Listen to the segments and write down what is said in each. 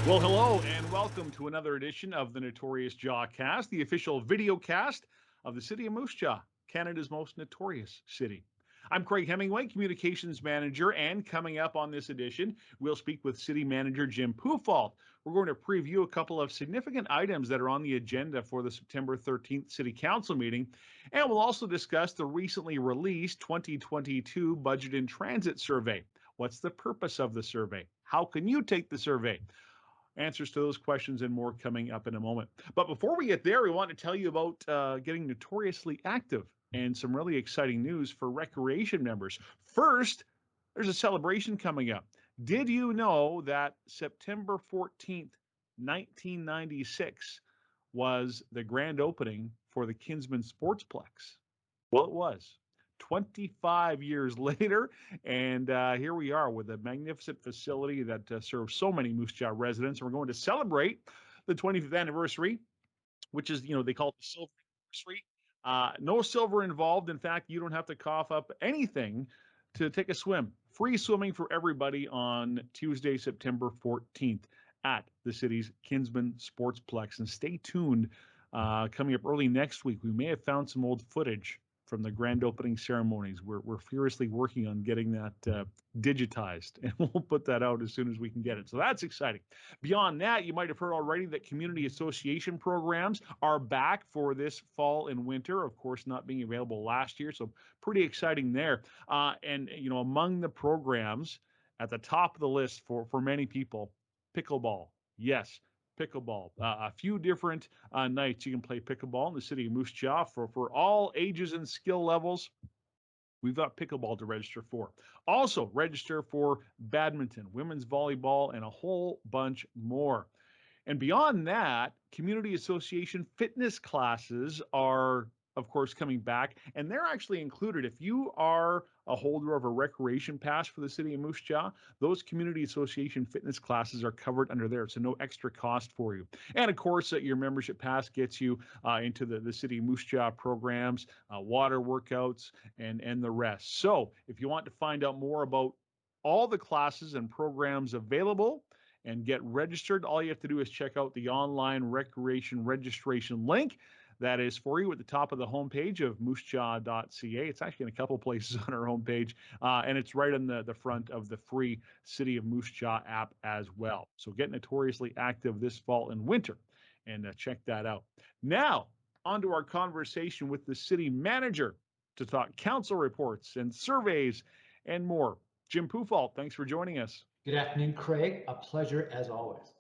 Well, hello and welcome to another edition of the Notorious Jawcast, the official video cast of the city of Moose Jaw, Canada's most notorious city. I'm Craig Hemingway, Communications Manager, and coming up on this edition, we'll speak with City Manager Jim Pufalt. We're going to preview a couple of significant items that are on the agenda for the September 13th City Council meeting, and we'll also discuss the recently released 2022 Budget and Transit Survey. What's the purpose of the survey? How can you take the survey? Answers to those questions and more coming up in a moment. But before we get there, we want to tell you about getting notoriously active and some really exciting news for recreation members. First, there's a celebration coming up. Did you know that September 14th, 1996 was the grand opening for the Kinsman Sportsplex? Well, it was. 25 years later, and here we are with a magnificent facility that serves so many Moose Jaw residents. And we're going to celebrate the 25th anniversary, which is, they call it the silver anniversary. No silver involved. In fact, you don't have to cough up anything to take a swim. Free swimming for everybody on Tuesday, September 14th at the city's Kinsman Sportsplex. And stay tuned. Coming up early next week, we may have found some old footage from the grand opening ceremonies. We're furiously working on getting that digitized, and we'll put that out as soon as we can get it. So that's exciting. Beyond that, you might have heard already that community association programs are back for this fall and winter, of course, not being available last year. So pretty exciting there. And, among the programs at the top of the list for many people, pickleball. Yes, pickleball. A few different nights you can play pickleball in the city of Moose Jaw for all ages and skill levels. We've got pickleball to register for. Also, register for badminton, women's volleyball, and a whole bunch more. And beyond that, community association fitness classes are, of course, coming back, and they're actually included. If you are a holder of a recreation pass for the city of Moose Jaw, those community association fitness classes are covered under there, so no extra cost for you. And of course, your membership pass gets you into the city of Moose Jaw programs, water workouts, and the rest. So if you want to find out more about all the classes and programs available, and get registered, all you have to do is check out the online recreation registration link. That is for you at the top of the homepage of moosejaw.ca. It's actually in a couple places on our homepage, and it's right on the front of the free City of Moose Jaw app as well. So get notoriously active this fall and winter, and check that out. Now, on to our conversation with the city manager to talk council reports and surveys and more. Jim Pufalt, thanks for joining us. Good afternoon, Craig. A pleasure as always.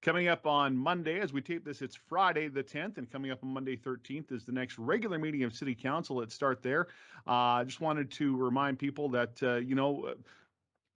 Coming up on Monday, as we tape this, it's Friday the 10th, and coming up on Monday 13th is the next regular meeting of City Council. Let's start there. I just wanted to remind people that,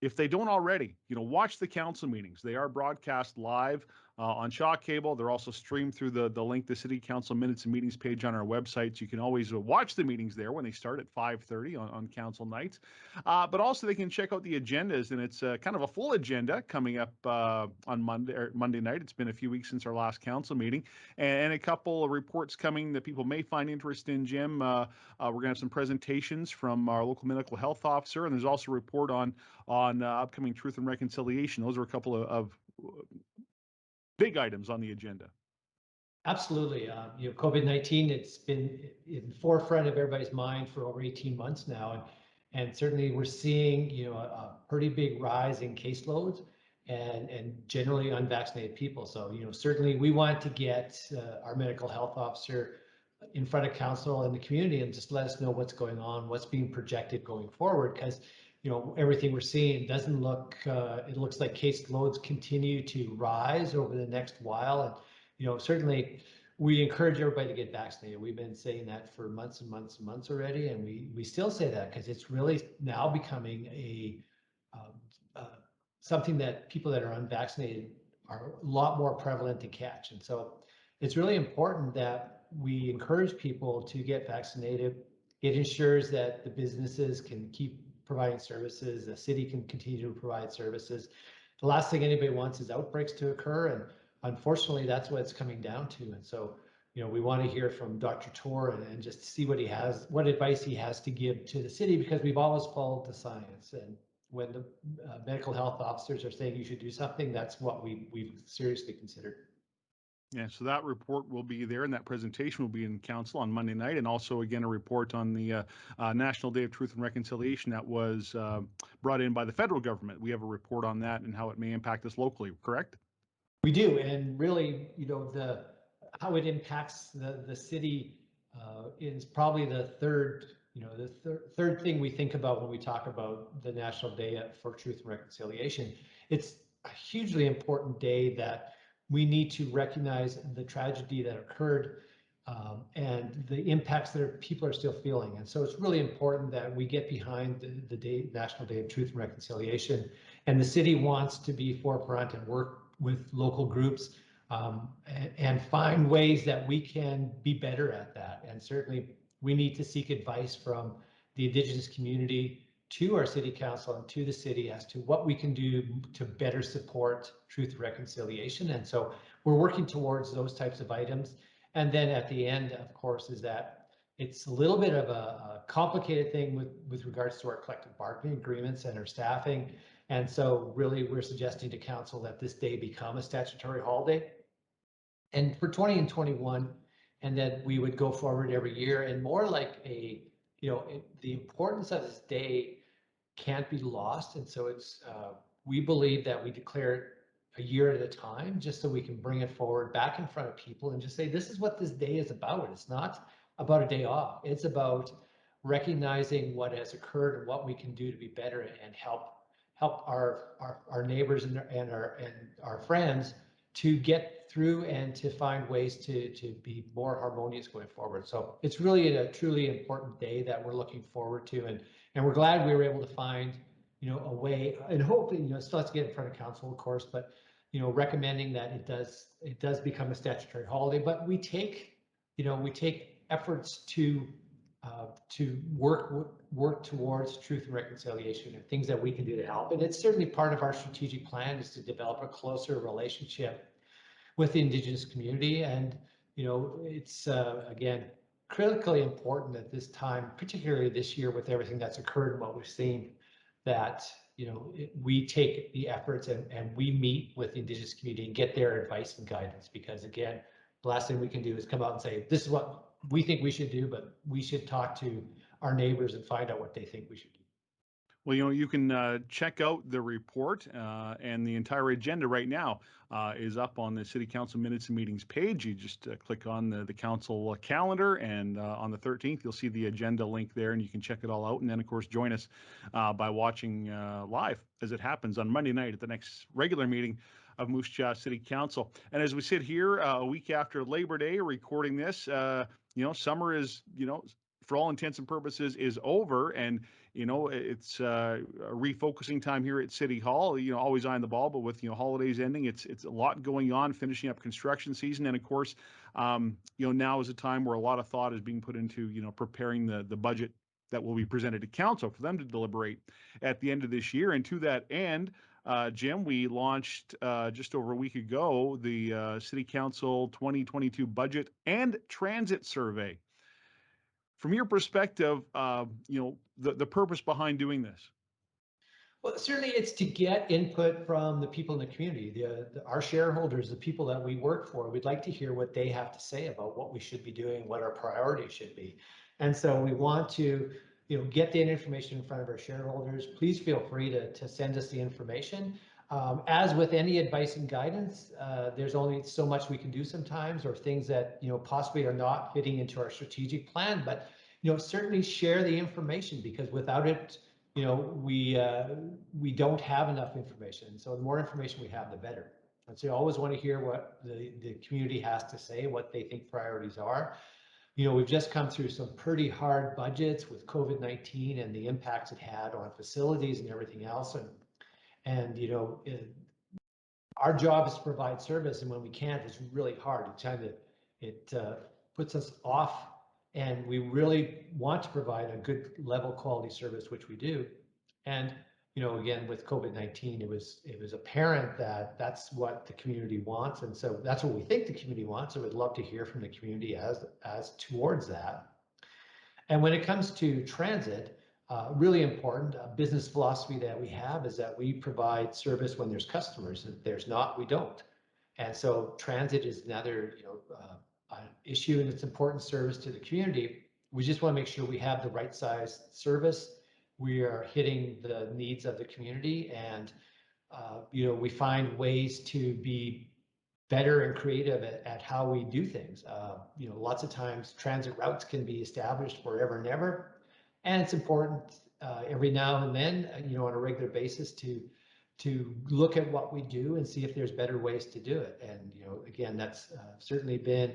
if they don't already, watch the council meetings. They are broadcast live on Shaw Cable. They're also streamed through the link, the City Council Minutes and Meetings page on our website. So you can always watch the meetings there when they start at 5:30 on council nights. But also they can check out the agendas, and it's kind of a full agenda coming up on Monday night. It's been a few weeks since our last council meeting, and a couple of reports coming that people may find interest in, Jim. We're going to have some presentations from our local medical health officer, and there's also a report on upcoming Truth and Reconciliation. Those are a couple of big items on the agenda. Absolutely. COVID-19, it's been in the forefront of everybody's mind for over 18 months now. And certainly we're seeing, a pretty big rise in caseloads and generally unvaccinated people. So, certainly we want to get our medical health officer in front of council and the community and just let us know what's going on, what's being projected going forward, because everything we're seeing doesn't look, it looks like case loads continue to rise over the next while. And, certainly we encourage everybody to get vaccinated. We've been saying that for months and months and months already. And we still say that because it's really now becoming something that people that are unvaccinated are a lot more prevalent to catch. And so it's really important that we encourage people to get vaccinated. It ensures that the businesses can keep providing services, the city can continue to provide services. The last thing anybody wants is outbreaks to occur, and unfortunately that's what it's coming down to. And so, we want to hear from Dr. Tor and just see what advice he has to give to the city, because we've always followed the science. And when the medical health officers are saying you should do something, that's what we've seriously considered. Yeah, so that report will be there, and that presentation will be in council on Monday night, and also again a report on the National Day of Truth and Reconciliation that was brought in by the federal government. We have a report on that and how it may impact us locally. Correct? We do, and really, the how it impacts the city is probably the third, third thing we think about when we talk about the National Day for Truth and Reconciliation. It's a hugely important day that we need to recognize the tragedy that occurred and the impacts that people are still feeling. And so it's really important that we get behind the National Day of Truth and Reconciliation. And the city wants to be forefront and work with local groups and find ways that we can be better at that. And certainly we need to seek advice from the Indigenous community to our city council and to the city as to what we can do to better support truth and reconciliation. And so we're working towards those types of items. And then at the end, of course, is that it's a little bit of a complicated thing with regards to our collective bargaining agreements and our staffing. And so really we're suggesting to council that this day become a statutory holiday. And for 20 and 21, and that we would go forward every year, and more like the importance of this day can't be lost. And so it's we believe that we declare it a year at a time, just so we can bring it forward back in front of people and just say, this is what this day is about. It's not about a day off. It's about recognizing what has occurred and what we can do to be better and help our neighbors and our friends to get through and to find ways to be more harmonious going forward. So it's really a truly important day that we're looking forward to, and we're glad we were able to find a way, and hopefully it still has to get in front of council, of course, but recommending that it does become a statutory holiday. But we take efforts to work towards truth and reconciliation and things that we can do to help. And it's certainly part of our strategic plan is to develop a closer relationship with the Indigenous community. And it's again critically important at this time, particularly this year with everything that's occurred and what we've seen, that we take the efforts and we meet with the Indigenous community and get their advice and guidance, because again, the last thing we can do is come out and say, this is what we think we should do, but we should talk to our neighbors and find out what they think we should do. Well, you can check out the report and the entire agenda right now is up on the City Council Minutes and Meetings page. You just click on the council calendar, and on the 13th, you'll see the agenda link there, and you can check it all out. And then, of course, join us by watching live as it happens on Monday night at the next regular meeting of Moose Jaw City Council. And as we sit here a week after Labor Day recording this, summer is, for all intents and purposes, is over, and it's a refocusing time here at City Hall. Always on the ball, but with holidays ending, it's a lot going on, finishing up construction season, and of course, now is a time where a lot of thought is being put into preparing the budget that will be presented to council for them to deliberate at the end of this year. And to that end, Jim, we launched just over a week ago the City Council 2022 Budget and Transit Survey. From your perspective, the purpose behind doing this? Well, certainly it's to get input from the people in the community, our shareholders, the people that we work for. We'd like to hear what they have to say about what we should be doing, what our priorities should be. And so we want to get the information in front of our shareholders. Please feel free to send us the information. As with any advice and guidance, there's only so much we can do sometimes, or things that possibly are not fitting into our strategic plan. But certainly share the information, because without it, we don't have enough information. So the more information we have, the better. And so you always want to hear what the community has to say, what they think priorities are. We've just come through some pretty hard budgets with COVID-19 and the impacts it had on facilities and everything else. And our job is to provide service, and when we can't, it's really hard. It puts us off, and we really want to provide a good level quality service, which we do. And again, with COVID-19, it was apparent that that's what the community wants, and so that's what we think the community wants. So we'd love to hear from the community as towards that. And when it comes to transit, really important. A business philosophy that we have is that we provide service when there's customers. If there's not, we don't. And so transit is another, issue, and it's important service to the community. We just want to make sure we have the right size service. We are hitting the needs of the community, and we find ways to be better and creative at how we do things. Lots of times transit routes can be established forever and ever, and it's important every now and then, on a regular basis to look at what we do and see if there's better ways to do it. And again, that's certainly been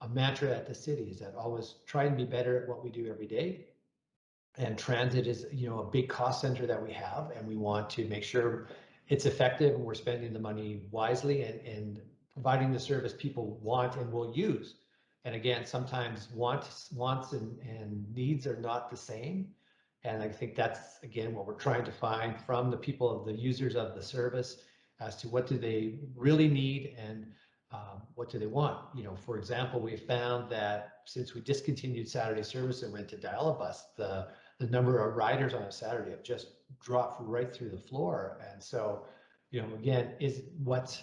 a mantra at the city, is that always try and be better at what we do every day. And transit is a big cost center that we have, and we want to make sure it's effective and we're spending the money wisely and providing the service people want and will use. And again, sometimes wants and needs are not the same. And I think that's, again, what we're trying to find from the people, of the users of the service, as to what do they really need and what do they want. For example, we found that since we discontinued Saturday service and went to dial-a-bus, the number of riders on a Saturday have just dropped right through the floor. And so, again, what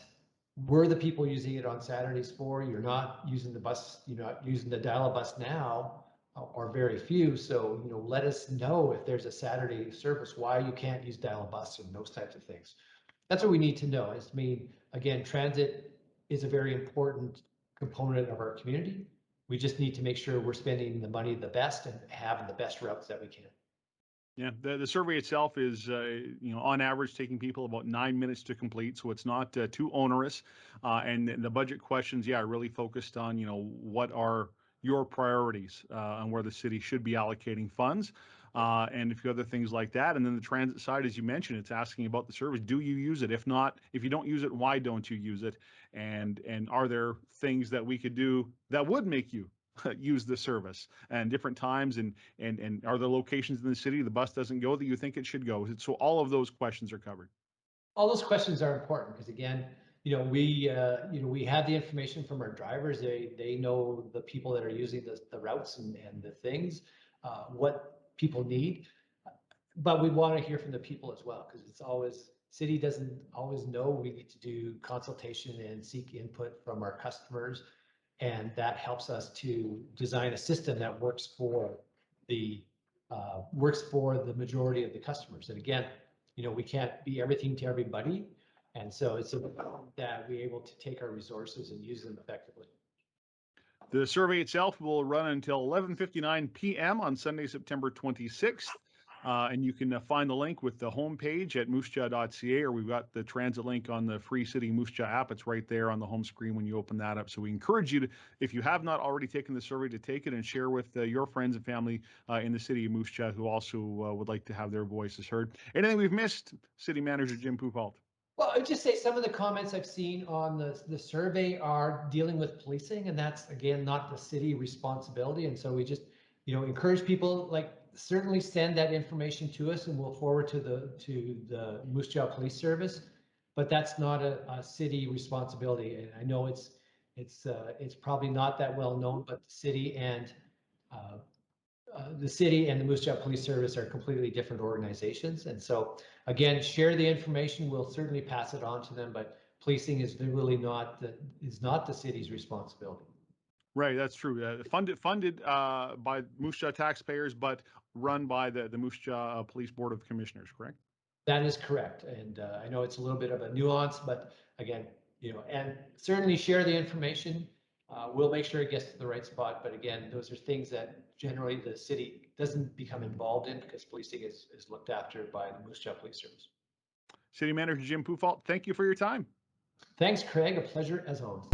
were the people using it on Saturdays for? You're not using the bus, you're not using the dial-a-bus now, or very few. So, let us know if there's a Saturday service, why you can't use dial-a-bus and those types of things. That's what we need to know. Again, transit is a very important component of our community. We just need to make sure we're spending the money the best and having the best routes that we can. Yeah, the survey itself is, on average taking people about 9 minutes to complete, so it's not too onerous. And the budget questions, yeah, are really focused on, what are your priorities and where the city should be allocating funds, and a few other things like that. And then the transit side, as you mentioned, it's asking about the service. Do you use it? If not, if you don't use it, why don't you use it? And are there things that we could do that would make you use the service and different times, and are there locations in the city the bus doesn't go that you think it should go? So all of those questions are covered. All those questions are important because, again, we have the information from our drivers. They know the people that are using the routes and the things, what people need. But we want to hear from the people as well, because city doesn't always know. We need to do consultation and seek input from our customers, and that helps us to design a system that works for the majority of the customers. And again, we can't be everything to everybody, and so it's important that we're able to take our resources and use them effectively. The survey itself will run until 11:59 p.m. on Sunday, September 26th. And you can find the link with the homepage at moosejaw.ca, or we've got the transit link on the Free City Moose Jaw app. It's right there on the home screen when you open that up. So we encourage you to, if you have not already taken the survey, to take it and share with your friends and family in the city of Moose Jaw who also would like to have their voices heard. Anything we've missed, City Manager Jim Pufalt? Well, I would just say some of the comments I've seen on the survey are dealing with policing, and that's, again, not the city responsibility. And so we just, encourage people, like, certainly send that information to us and we'll forward to the Moose Jaw Police Service, but that's not a city responsibility. And I know it's probably not that well known, but uh, the city and the Moose Jaw Police Service are completely different organizations. And so, again, share the information. We'll certainly pass it on to them, but policing is really not the city's responsibility. Right, that's true. Funded by Moose Jaw taxpayers, but run by the Moose Jaw Police Board of Commissioners, correct? That is correct. And I know it's a little bit of a nuance, but again, and certainly share the information. We'll make sure it gets to the right spot. But again, those are things that generally the city doesn't become involved in, because policing is looked after by the Moose Jaw Police Service. City Manager Jim Pufalt, thank you for your time. Thanks, Craig. A pleasure as always.